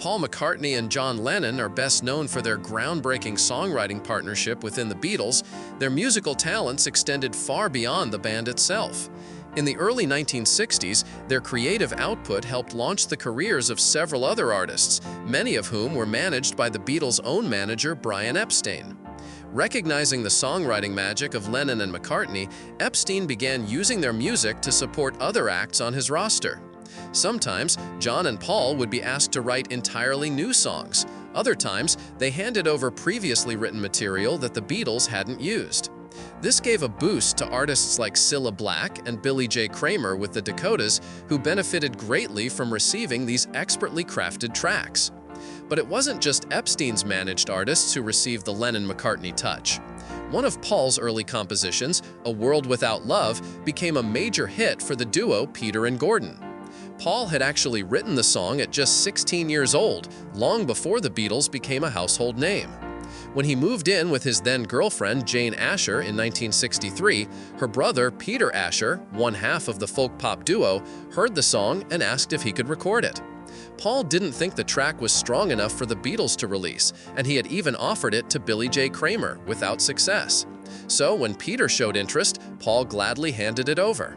Paul McCartney and John Lennon are best known for their groundbreaking songwriting partnership within the Beatles. Their musical talents extended far beyond the band itself. In the early 1960s, their creative output helped launch the careers of several other artists, many of whom were managed by the Beatles' own manager, Brian Epstein. Recognizing the songwriting magic of Lennon and McCartney, Epstein began using their music to support other acts on his roster. Sometimes, John and Paul would be asked to write entirely new songs. Other times, they handed over previously written material that the Beatles hadn't used. This gave a boost to artists like Cilla and Billy J. Kramer with the Dakotas, who benefited greatly from receiving these expertly crafted tracks. But it wasn't just Epstein's managed artists who received the Lennon-McCartney touch. One of Paul's early compositions, A World Without Love, became a major hit for the duo Peter and Gordon. Paul had actually written the song at just 16 years old, long before the Beatles became a household name. When he moved in with his then-girlfriend Jane Asher in 1963, her brother Peter Asher, one half of the folk-pop duo, heard the song and asked if he could record it. Paul didn't think the track was strong enough for the Beatles to release, and he had even offered it to Billy J. Kramer, without success. So when Peter showed interest, Paul gladly handed it over.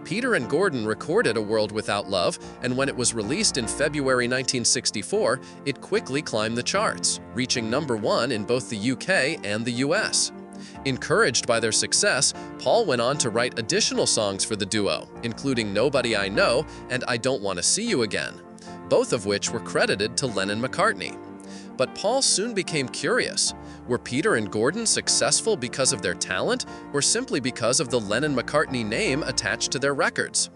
Peter and Gordon recorded A World Without Love, and when it was released in February 1964, it quickly climbed the charts, reaching #1 in both the UK and the US. Encouraged by their success, Paul went on to write additional songs for the duo, including Nobody I Know and I Don't Want to See You Again, both of which were credited to Lennon-McCartney. But Paul soon became curious. Were Peter and Gordon successful because of their talent, or simply because of the Lennon-McCartney name attached to their records?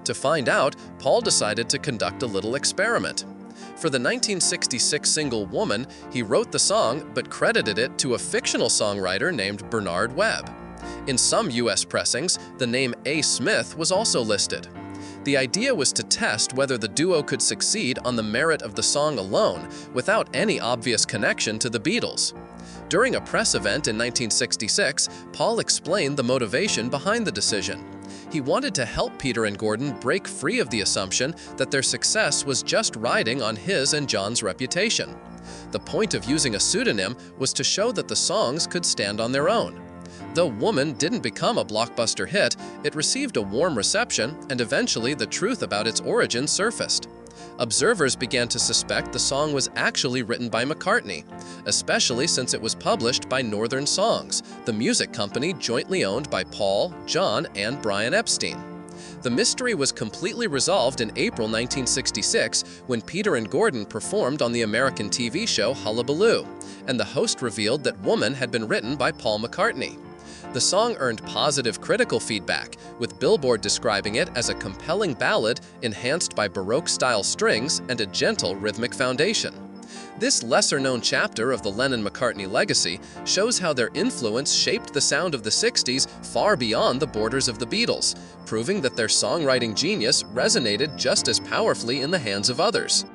To find out, Paul decided to conduct a little experiment. For the 1966 single Woman, he wrote the song but credited it to a fictional songwriter named Bernard Webb. In some US pressings, the name A. Smith was also listed. The idea was to test whether the duo could succeed on the merit of the song alone, without any obvious connection to the Beatles. During a press event in 1966, Paul explained the motivation behind the decision. He wanted to help Peter and Gordon break free of the assumption that their success was just riding on his and John's reputation. The point of using a pseudonym was to show that the songs could stand on their own. Though Woman didn't become a blockbuster hit, it received a warm reception, and eventually the truth about its origin surfaced. Observers began to suspect the song was actually written by McCartney, especially since it was published by Northern Songs, the music company jointly owned by Paul, John, and Brian Epstein. The mystery was completely resolved in April 1966 when Peter and Gordon performed on the American TV show Hullabaloo, and the host revealed that Woman had been written by Paul McCartney. The song earned positive critical feedback, with Billboard describing it as a compelling ballad enhanced by Baroque-style strings and a gentle rhythmic foundation. This lesser-known chapter of the Lennon-McCartney legacy shows how their influence shaped the sound of the 60s far beyond the borders of the Beatles, proving that their songwriting genius resonated just as powerfully in the hands of others.